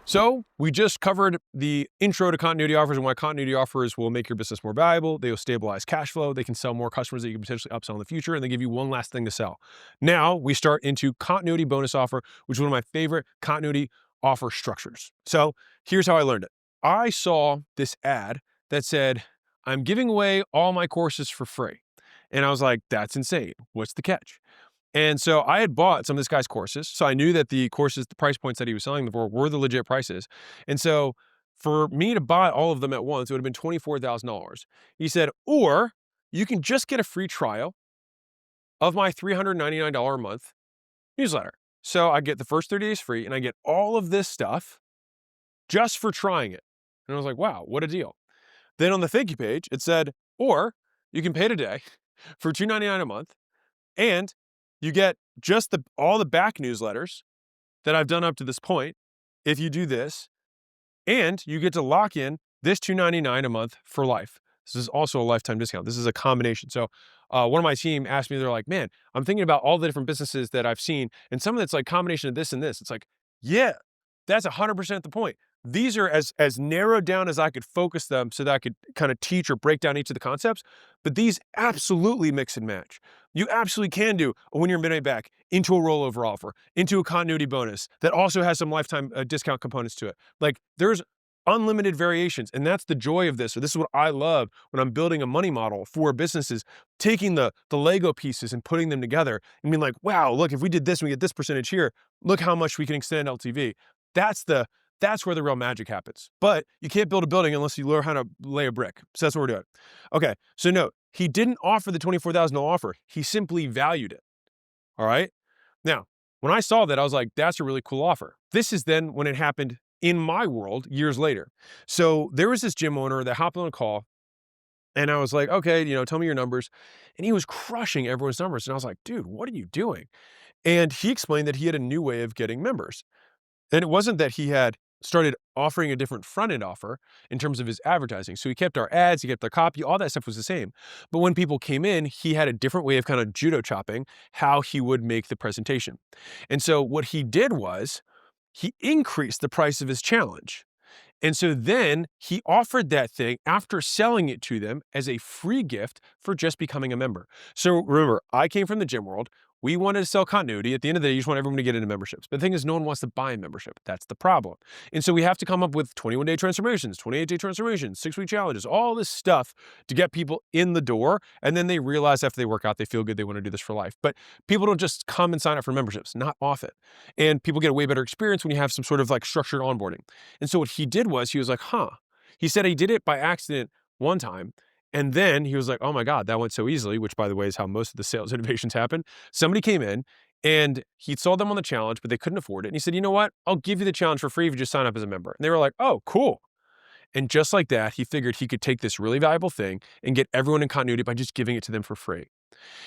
So we just covered the intro to continuity offers and why continuity offers will make your business more valuable. They will stabilize cash flow. They can sell more customers that you can potentially upsell in the future, and they give you one last thing to sell. Now we start into continuity bonus offer, which is one of my favorite continuity offer structures. So here's how I learned it. I saw this ad that said, I'm giving away all my courses for free. And I was like, that's insane. What's the catch? And so I had bought some of this guy's courses. So I knew that the courses, the price points that he was selling them for were the legit prices. And so for me to buy all of them at once, it would have been $24,000. He said, or you can just get a free trial of my $399 a month newsletter. So I get the first 30 days free and I get all of this stuff just for trying it. And I was like, wow, what a deal. Then on the thank you page, it said, or you can pay today for $299 a month, and you get just all the back newsletters that I've done up to this point if you do this, and you get to lock in this $299 a month for life. This is also a lifetime discount. This is a combination. So one of my team asked me, they're like, man, I'm thinking about all the different businesses that I've seen, and some of it's like combination of this and this. It's like, yeah, that's 100% the point. These are as narrowed down as I could focus them so that I could kind of teach or break down each of the concepts, but these absolutely mix and match. You absolutely can do a win your midnight back into a rollover offer, into a continuity bonus that also has some lifetime discount components to it. Like there's unlimited variations, and that's the joy of this. So this is what I love when I'm building a money model for businesses, taking the Lego pieces and putting them together and being like, wow, look, if we did this, we get this percentage here, look how much we can extend LTV. That's where the real magic happens. But you can't build a building unless you learn how to lay a brick. So that's what we're doing. Okay, so note, he didn't offer the $24,000 offer. He simply valued it. All right? Now, when I saw that, I was like, that's a really cool offer. This is then when it happened in my world years later. So there was this gym owner that hopped on a call, and I was like, okay, tell me your numbers. And he was crushing everyone's numbers. And I was like, dude, what are you doing? And he explained that he had a new way of getting members. And it wasn't that he had started offering a different front-end offer in terms of his advertising. So he kept our ads, he kept the copy, all that stuff was the same. But when people came in, he had a different way of kind of judo chopping how he would make the presentation. And so what he did was he increased the price of his challenge. And so then he offered that thing after selling it to them as a free gift for just becoming a member. So remember, I came from the gym world. We wanted to sell continuity. At the end of the day, you just want everyone to get into memberships. But the thing is, no one wants to buy a membership. That's the problem. And so we have to come up with 21-day transformations, 28-day transformations, 6-week challenges, all this stuff to get people in the door. And then they realize after they work out, they feel good, they want to do this for life. But people don't just come and sign up for memberships, not often. And people get a way better experience when you have some sort of like structured onboarding. And so what he did was he was like, he said he did it by accident one time. And then he was like, oh my God, that went so easily, which by the way is how most of the sales innovations happen. Somebody came in and he sold them on the challenge, but they couldn't afford it. And he said, you know what? I'll give you the challenge for free if you just sign up as a member. And they were like, oh, cool. And just like that, he figured he could take this really valuable thing and get everyone in continuity by just giving it to them for free.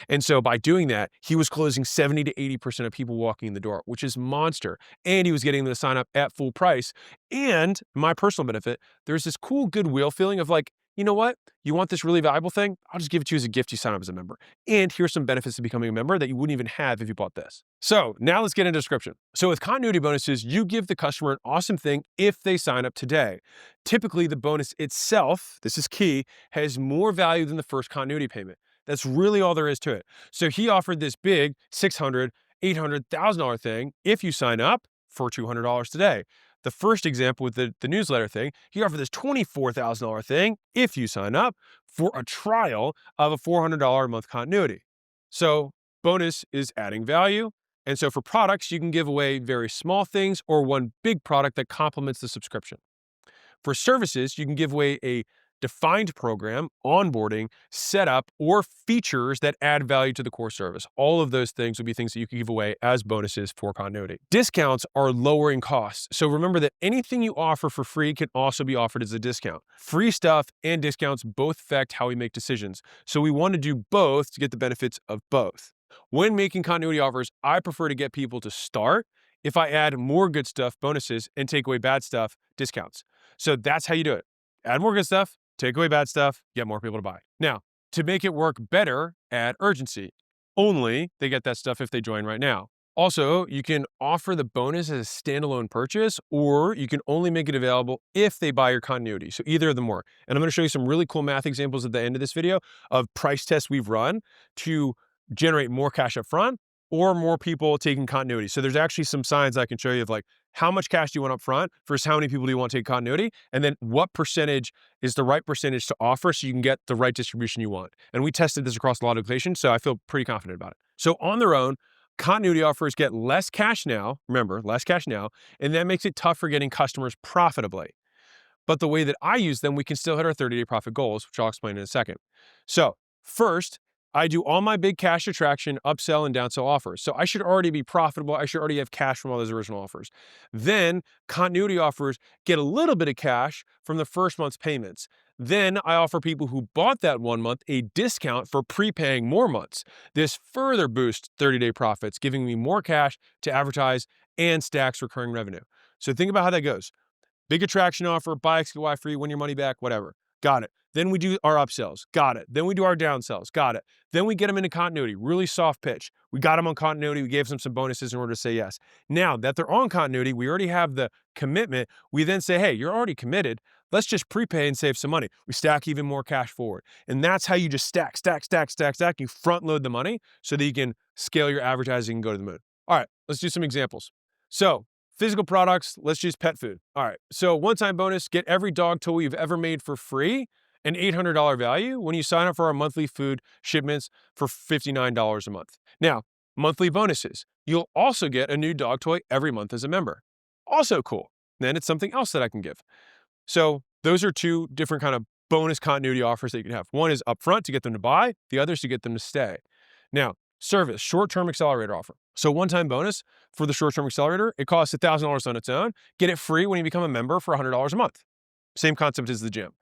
And so by doing that, he was closing 70 to 80% of people walking in the door, which is monster. And he was getting them to sign up at full price. And my personal benefit, there's this cool goodwill feeling of like, you know what? You want this really valuable thing? I'll just give it to you as a gift. You sign up as a member. And here's some benefits to becoming a member that you wouldn't even have if you bought this. So now let's get into description. So with continuity bonuses, you give the customer an awesome thing if they sign up today. Typically, the bonus itself, this is key, has more value than the first continuity payment. That's really all there is to it. So he offered this big $600,000, $800,000 thing if you sign up for $200 today. The first example with the newsletter thing, he offered this $24,000 thing if you sign up for a trial of a $400 a month continuity. So bonus is adding value. And so for products, you can give away very small things or one big product that complements the subscription. For services, you can give away a defined program, onboarding, setup, or features that add value to the core service. All of those things would be things that you can give away as bonuses for continuity. Discounts are lowering costs. So remember that anything you offer for free can also be offered as a discount. Free stuff and discounts both affect how we make decisions. So we want to do both to get the benefits of both. When making continuity offers, I prefer to get people to start if I add more good stuff, bonuses, and take away bad stuff, discounts. So that's how you do it. Add more good stuff, take away bad stuff, get more people to buy. Now, to make it work better, add urgency. Only they get that stuff if they join right now. Also, you can offer the bonus as a standalone purchase, or you can only make it available if they buy your continuity. So either of them work. And I'm going to show you some really cool math examples at the end of this video of price tests we've run to generate more cash up front or more people taking continuity. So there's actually some signs I can show you of like how much cash do you want up front versus how many people do you want to take continuity, and then what percentage is the right percentage to offer so you can get the right distribution you want. And we tested this across a lot of locations, so I feel pretty confident about it. So on their own, continuity offers get less cash now, remember, less cash now, and that makes it tough for getting customers profitably. But the way that I use them, we can still hit our 30-day profit goals, which I'll explain in a second. So first, I do all my big cash attraction, upsell, and downsell offers. So I should already be profitable. I should already have cash from all those original offers. Then continuity offers get a little bit of cash from the first month's payments. Then I offer people who bought that 1 month a discount for prepaying more months. This further boosts 30-day profits, giving me more cash to advertise and stacks recurring revenue. So think about how that goes. Big attraction offer, buy X, get Y free, win your money back, whatever. Got it. Then we do our upsells. Got it. Then we do our downsells. Got it. Then we get them into continuity. Really soft pitch. We got them on continuity. We gave them some bonuses in order to say yes. Now that they're on continuity, we already have the commitment. We then say, hey, you're already committed. Let's just prepay and save some money. We stack even more cash forward. And that's how you just stack. You front load the money so that you can scale your advertising and go to the moon. All right, let's do some examples. So physical products, let's use pet food. All right, so one-time bonus, get every dog toy you've ever made for free, an $800 value when you sign up for our monthly food shipments for $59 a month. Now, monthly bonuses, you'll also get a new dog toy every month as a member. Also cool. Then it's something else that I can give. So those are two different kind of bonus continuity offers that you can have. One is upfront to get them to buy, the other is to get them to stay. Now, service, short-term accelerator offer. So one-time bonus for the short-term accelerator, it costs $1,000 on its own. Get it free when you become a member for $100 a month. Same concept as the gym.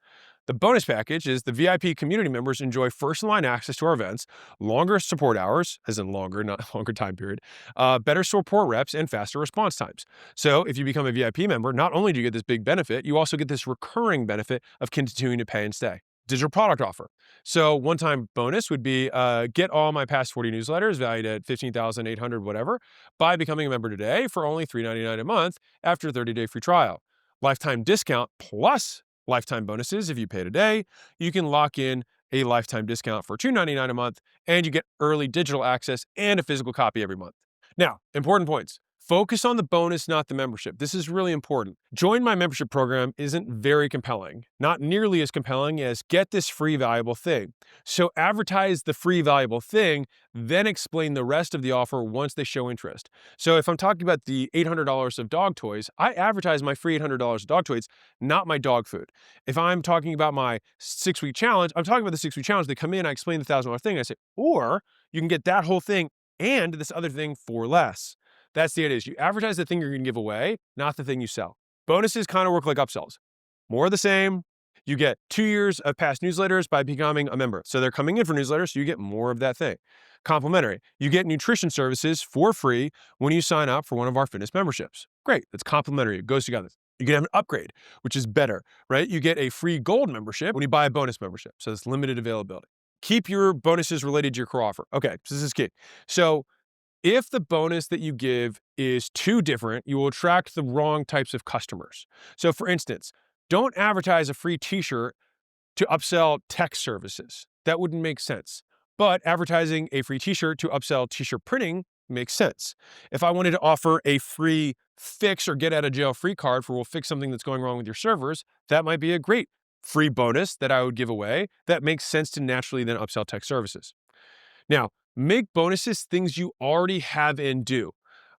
The bonus package is the VIP community members enjoy first-in-line access to our events, longer support hours, as in longer, not longer time period, better support reps, and faster response times. So if you become a VIP member, not only do you get this big benefit, you also get this recurring benefit of continuing to pay and stay. Digital product offer. So one-time bonus would be get all my past 40 newsletters valued at $15,800 whatever by becoming a member today for only $399 a month after a 30-day free trial. Lifetime discount plus lifetime bonuses if you pay today. You can lock in a lifetime discount for $299 a month, and you get early digital access and a physical copy every month. Now, important points. Focus on the bonus, not the membership. This is really important. Join my membership program isn't very compelling, not nearly as compelling as get this free valuable thing. So advertise the free valuable thing, then explain the rest of the offer once they show interest. So if I'm talking about the $800 of dog toys, I advertise my free $800 of dog toys, not my dog food. If I'm talking about my 6-week challenge, I'm talking about the 6-week challenge. They come in, I explain the $1,000 thing, I say, or you can get that whole thing and this other thing for less. That's the idea. Is you advertise the thing you're going to give away, not the thing you sell. Bonuses kind of work like upsells. More of the same. You get 2 years of past newsletters by becoming a member. So they're coming in for newsletters, so you get more of that thing. Complimentary. You get nutrition services for free when you sign up for one of our fitness memberships. Great. That's complimentary. It goes together. You can have an upgrade, which is better, right? You get a free gold membership when you buy a bonus membership. So it's limited availability. Keep your bonuses related to your core offer. Okay, so this is key. So if the bonus that you give is too different, you will attract the wrong types of customers. So for instance, don't advertise a free t-shirt to upsell tech services. That wouldn't make sense. But advertising a free t-shirt to upsell t-shirt printing makes sense. If I wanted to offer a free fix or get out of jail free card for we'll fix something that's going wrong with your servers, that might be a great free bonus that I would give away. That makes sense to naturally then upsell tech services. Now, make bonuses things you already have and do.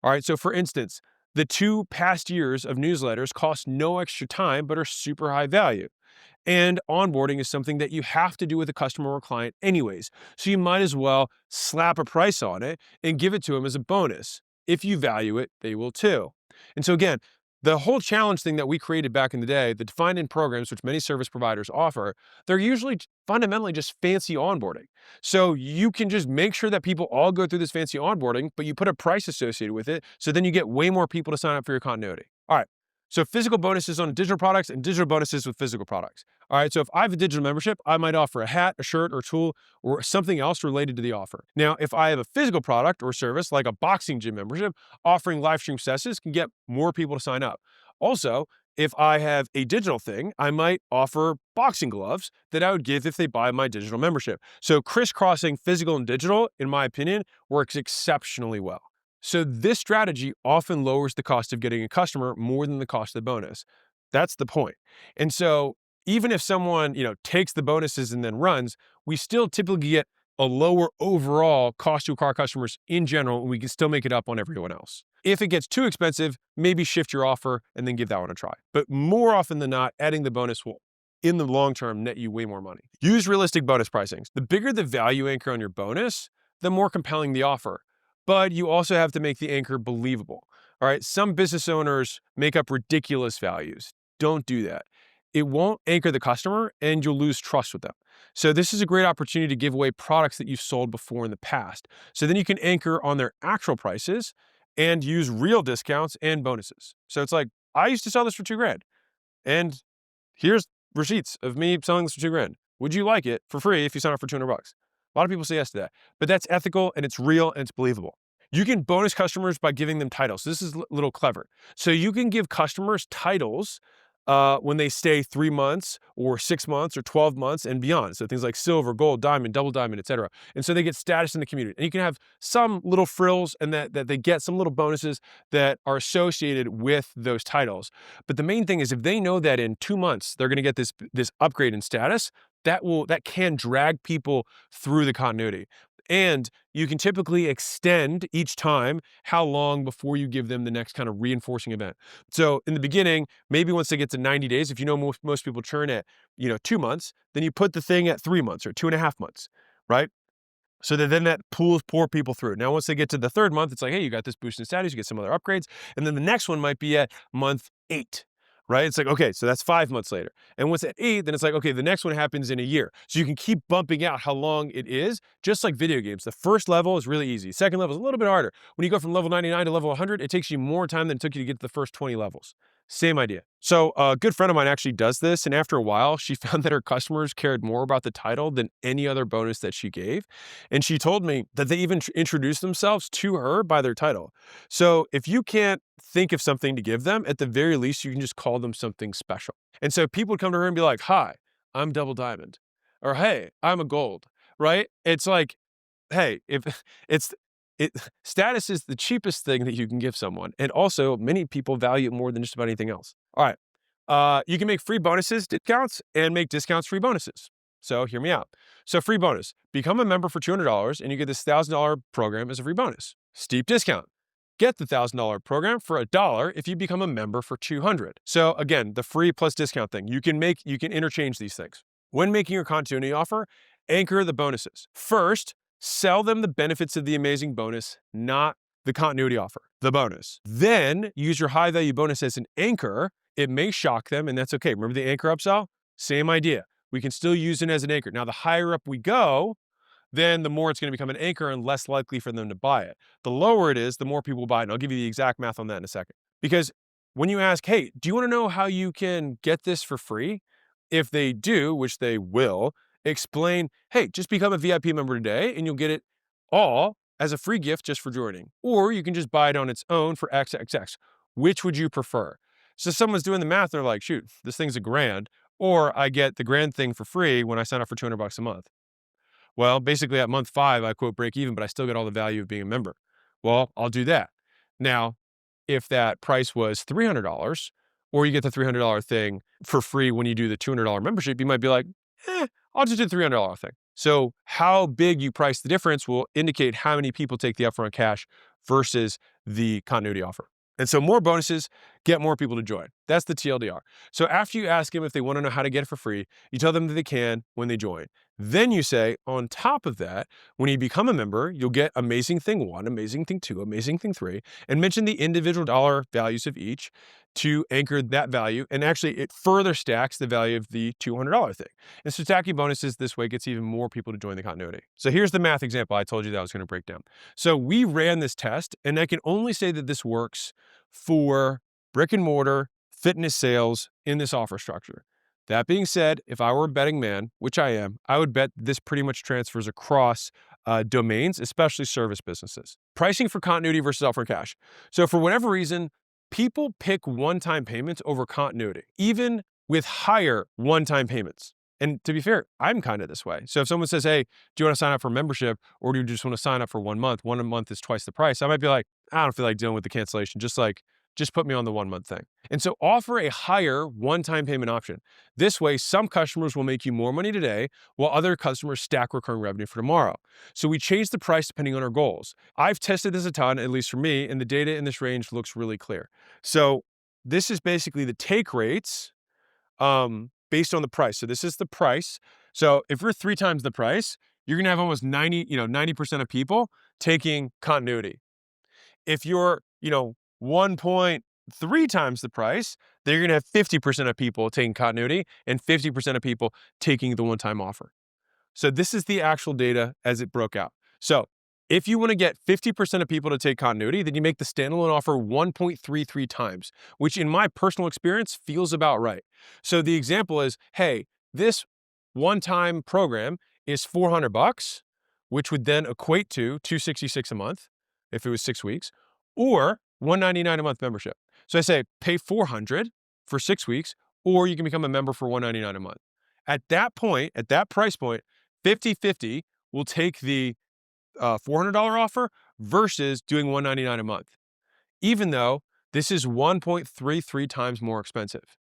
All right, so for instance, the 2 past years of newsletters cost no extra time, but are super high value. And onboarding is something that you have to do with a customer or client anyways. So you might as well slap a price on it and give it to them as a bonus. If you value it, they will too. And so again, the whole challenge thing that we created back in the day, the defined in programs, which many service providers offer, they're usually fundamentally just fancy onboarding. So you can just make sure that people all go through this fancy onboarding, but you put a price associated with it. So then you get way more people to sign up for your continuity. All right. So physical bonuses on digital products and digital bonuses with physical products. All right, so if I have a digital membership, I might offer a hat, a shirt, or tool, or something else related to the offer. Now, if I have a physical product or service like a boxing gym membership, offering live stream sessions can get more people to sign up. Also, if I have a digital thing, I might offer boxing gloves that I would give if they buy my digital membership. So crisscrossing physical and digital, in my opinion, works exceptionally well. So this strategy often lowers the cost of getting a customer more than the cost of the bonus. That's the point. And so even if someone, takes the bonuses and then runs, we still typically get a lower overall cost to acquire customers in general, and we can still make it up on everyone else. If it gets too expensive, maybe shift your offer and then give that one a try. But more often than not, adding the bonus will, in the long term, net you way more money. Use realistic bonus pricings. The bigger the value anchor on your bonus, the more compelling the offer. But you also have to make the anchor believable. All right, some business owners make up ridiculous values. Don't do that. It won't anchor the customer and you'll lose trust with them. So this is a great opportunity to give away products that you've sold before in the past. So then you can anchor on their actual prices and use real discounts and bonuses. So it's like, I used to sell this for $2,000 and here's receipts of me selling this for $2,000. Would you like it for free if you sign up for $200? A lot of people say yes to that, but that's ethical and it's real and it's believable. You can bonus customers by giving them titles. This is a little clever. So you can give customers titles when they stay 3 months or 6 months or 12 months and beyond. So things like silver, gold, diamond, double diamond, etc. And so they get status in the community. And you can have some little frills and that they get some little bonuses that are associated with those titles. But the main thing is if they know that in 2 months they're going to get this upgrade in status, that can drag people through the continuity. And you can typically extend each time how long before you give them the next kind of reinforcing event. So in the beginning, maybe once they get to 90 days, if you know most people churn at 2 months, then you put the thing at 3 months or 2.5 months, right? So then that pulls poor people through. Now, once they get to the 3rd month, it's like, hey, you got this boost in status, you get some other upgrades. And then the next one might be at month 8, right? It's like, okay, so that's 5 months later. And once at 8, then it's like, okay, the next one happens in a year. So you can keep bumping out how long it is, just like video games. The first level is really easy. Second level is a little bit harder. When you go from level 99 to level 100, it takes you more time than it took you to get to the first 20 levels. Same idea. So a good friend of mine actually does this. And after a while, she found that her customers cared more about the title than any other bonus that she gave. And she told me that they even introduced themselves to her by their title. So if you can't think of something to give them, at the very least, you can just call them something special. And so people would come to her and be like, hi, I'm double diamond. Or, hey, I'm a gold, right? It's like, hey, if it's, status is the cheapest thing that you can give someone. And also many people value it more than just about anything else. All right. You can make free bonuses, discounts, and make discounts free bonuses. So hear me out. So free bonus, become a member for $200 and you get this $1,000 program as a free bonus. Steep discount. Get the $1,000 program for $1 if you become a member for $200. So again, the free plus discount thing, you can interchange these things. When making your continuity offer, anchor the bonuses. First, sell them the benefits of the amazing bonus, not the continuity offer, the bonus. Then use your high value bonus as an anchor. It may shock them and that's okay. Remember the anchor upsell? Same idea. We can still use it as an anchor. Now, the higher up we go, then the more it's going to become an anchor and less likely for them to buy it. The lower it is, the more people buy it. And I'll give you the exact math on that in a second. Because when you ask, hey, do you want to know how you can get this for free? If they do, which they will, explain, hey, just become a VIP member today and you'll get it all as a free gift just for joining. Or you can just buy it on its own for XXX. Which would you prefer? So someone's doing the math, they're like, shoot, this thing's $1,000, or I get the grand thing for free when I sign up for $200 a month. Well, basically at month 5, I quote break even, but I still get all the value of being a member. Well, I'll do that. Now, if that price was $300, or you get the $300 thing for free when you do the $200 membership, you might be like, I'll just do the $300 thing. So how big you price the difference will indicate how many people take the upfront cash versus the continuity offer. And so more bonuses get more people to join. That's the TLDR. So after you ask them if they want to know how to get it for free, you tell them that they can when they join. Then you say, on top of that, when you become a member, you'll get amazing thing 1, amazing thing 2, amazing thing 3, and mention the individual dollar values of each to anchor that value. And actually, it further stacks the value of the $200 thing. And so stacking bonuses this way gets even more people to join the continuity. So here's the math example I told you that I was going to break down. So we ran this test, and I can only say that this works for brick and mortar fitness sales in this offer structure. That being said, if I were a betting man, which I am, I would bet this pretty much transfers across domains, especially service businesses. Pricing for continuity versus upfront cash. So for whatever reason, people pick one-time payments over continuity, even with higher one-time payments. And to be fair, I'm kind of this way. So if someone says, hey, do you want to sign up for membership or do you just want to sign up for 1 month? 1 month is twice the price. I might be like, I don't feel like dealing with the cancellation. Just put me on the 1 month thing. And so offer a higher one-time payment option. This way, some customers will make you more money today while other customers stack recurring revenue for tomorrow. So we change the price depending on our goals. I've tested this a ton, at least for me, and the data in this range looks really clear. So this is basically the take rates based on the price. So this is the price. So if you're 3 times the price, you're gonna have almost 90% of people taking continuity. If you're, 1.3 times the price, then you're gonna have 50% of people taking continuity and 50% of people taking the one-time offer. So this is the actual data as it broke out. So if you want to get 50% of people to take continuity, then you make the standalone offer 1.33 times, which in my personal experience feels about right. So the example is, hey, this one-time program is $400, which would then equate to $266 a month if it was 6 weeks, or $199 a month membership. So I say pay $400 for 6 weeks, or you can become a member for $199 a month. At that point, at that price point, 50-50 will take the $400 offer versus doing $199 a month, even though this is 1.33 times more expensive.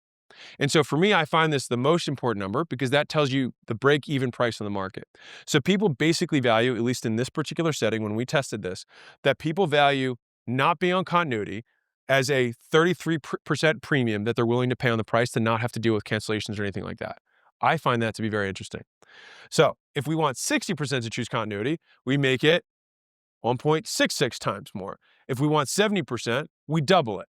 And so for me, I find this the most important number because that tells you the break-even price on the market. So people basically value, at least in this particular setting when we tested this, that people value not being on continuity as a 33% premium that they're willing to pay on the price to not have to deal with cancellations or anything like that. I find that to be very interesting. So if we want 60% to choose continuity, we make it 1.66 times more. If we want 70%, we double it.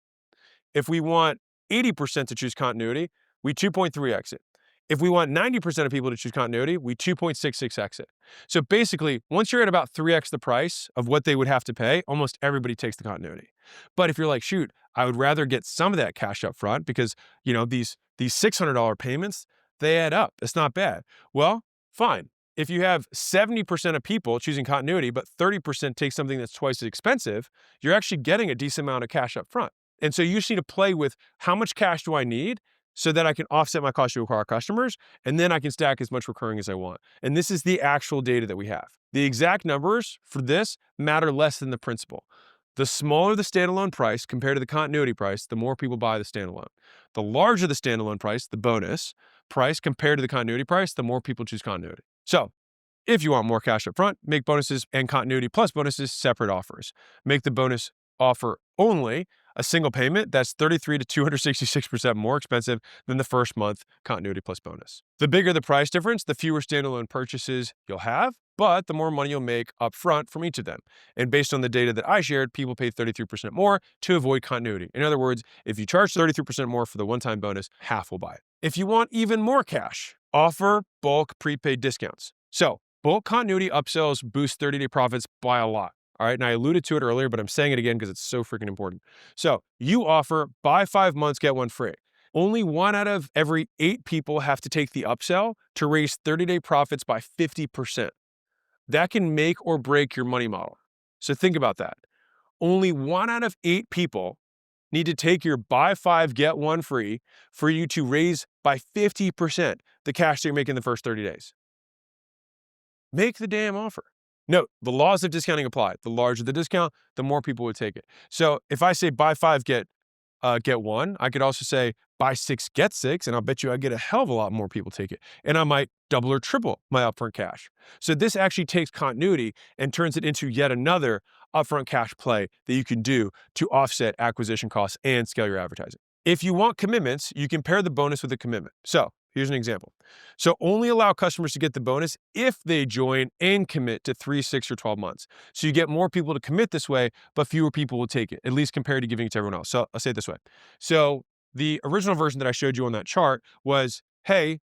If we want 80% to choose continuity, we 2.3x it. If we want 90% of people to choose continuity, we 2.66x it. So basically, once you're at about 3x the price of what they would have to pay, almost everybody takes the continuity. But if you're like, shoot, I would rather get some of that cash up front because, these $600 payments, they add up. It's not bad. Well, fine. If you have 70% of people choosing continuity, but 30% take something that's twice as expensive, you're actually getting a decent amount of cash up front. And so you just need to play with how much cash do I need so that I can offset my cost to acquire customers, and then I can stack as much recurring as I want. And this is the actual data that we have. The exact numbers for this matter less than the principal. The smaller the standalone price compared to the continuity price, the more people buy the standalone. The larger the standalone price, the bonus price compared to the continuity price, the more people choose continuity. So if you want more cash up front, make bonuses and continuity plus bonuses separate offers. Make the bonus offer only a single payment that's 33 to 266% more expensive than the first month continuity plus bonus. The bigger the price difference, the fewer standalone purchases you'll have, but the more money you'll make up front from each of them. And based on the data that I shared, people pay 33% more to avoid continuity. In other words, if you charge 33% more for the one-time bonus, half will buy it. If you want even more cash, offer bulk prepaid discounts. So bulk continuity upsells boost 30-day profits by a lot. All right, and I alluded to it earlier, but I'm saying it again because it's so freaking important. So you offer buy 5 months, get 1 free. Only 1 out of every 8 people have to take the upsell to raise 30-day profits by 50%. That can make or break your money model. So think about that. Only 1 out of 8 people need to take your buy 5, get 1 free for you to raise by 50% the cash that you're making the first 30 days. Make the damn offer. Note, the laws of discounting apply. The larger the discount, the more people would take it. So if I say buy 5, get 1, I could also say buy 6, get 6, and I'll bet you I get a hell of a lot more people take it. And I might double or triple my upfront cash. So this actually takes continuity and turns it into yet another upfront cash play that you can do to offset acquisition costs and scale your advertising. If you want commitments, you can pair the bonus with a commitment. So here's an example. So only allow customers to get the bonus if they join and commit to 3, 6, or 12 months. So you get more people to commit this way, but fewer people will take it, at least compared to giving it to everyone else. So I'll say it this way. So the original version that I showed you on that chart was, hey,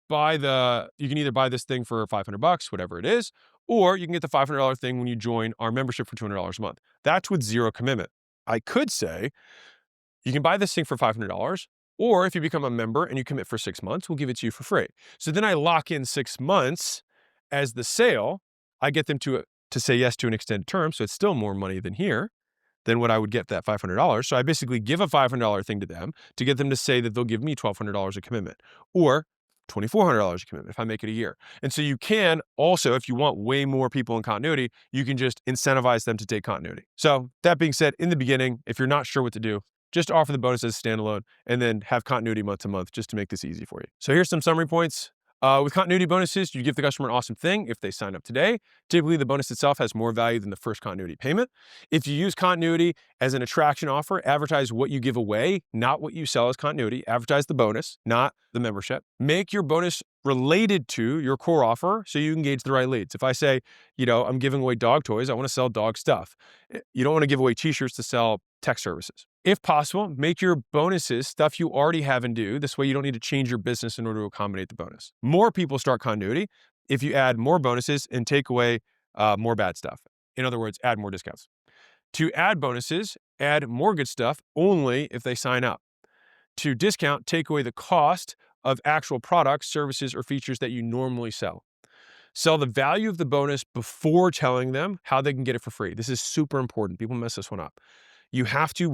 you can either buy this thing for $500, whatever it is, or you can get the $500 thing when you join our membership for $200 a month. That's with 0 commitment. I could say, you can buy this thing for $500, Or if you become a member and you commit for 6 months, we'll give it to you for free. So then I lock in 6 months as the sale. I get them to say yes to an extended term, so it's still more money than here than what I would get that $500. So I basically give a $500 thing to them to get them to say that they'll give me $1,200 a commitment, or $2,400 a commitment if I make it a year. And so you can also, if you want way more people in continuity, you can just incentivize them to take continuity. So that being said, in the beginning, if you're not sure what to do, just offer the bonus as standalone and then have continuity month to month just to make this easy for you. So here's some summary points. With continuity bonuses, you give the customer an awesome thing if they sign up today. Typically, the bonus itself has more value than the first continuity payment. If you use continuity as an attraction offer, advertise what you give away, not what you sell as continuity. Advertise the bonus, not the membership. Make your bonus related to your core offer so you engage the right leads. If I say, I'm giving away dog toys, I want to sell dog stuff. You don't want to give away t-shirts to sell tech services. If possible, make your bonuses stuff you already have and do. This way you don't need to change your business in order to accommodate the bonus. More people start continuity if you add more bonuses and take away more bad stuff. In other words, add more discounts. To add bonuses, add more good stuff only if they sign up. To discount, take away the cost of actual products, services, or features that you normally sell. Sell the value of the bonus before telling them how they can get it for free. This is super important. People mess this one up. You have to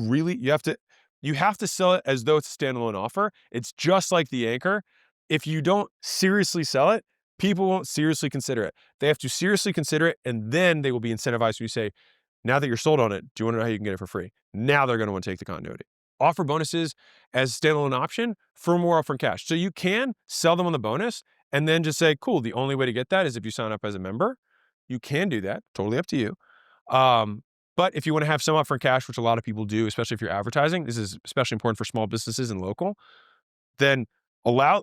sell it as though it's a standalone offer. It's just like the anchor. If you don't seriously sell it, people won't seriously consider it. They have to seriously consider it, and then they will be incentivized when you say, now that you're sold on it, do you want to know how you can get it for free? Now they're going to want to take the continuity. Offer bonuses as a standalone option for more upfront cash. So you can sell them on the bonus and then just say, cool, the only way to get that is if you sign up as a member. You can do that, totally up to you. But if you want to have some upfront cash, which a lot of people do, especially if you're advertising, this is especially important for small businesses and local, then allow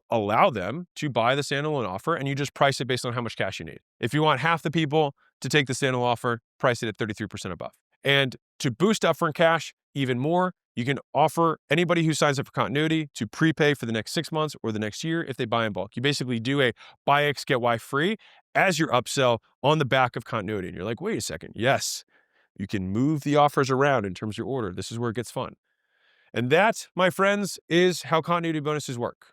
them to buy the standalone offer, and you just price it based on how much cash you need. If you want half the people to take the standalone offer, price it at 33% above. And to boost upfront cash even more, you can offer anybody who signs up for continuity to prepay for the next 6 months or the next year if they buy in bulk. You basically do a buy X, get Y free as your upsell on the back of continuity. And you're like, wait a second, yes, you can move the offers around in terms of your order. This is where it gets fun. And that, my friends, is how continuity bonuses work.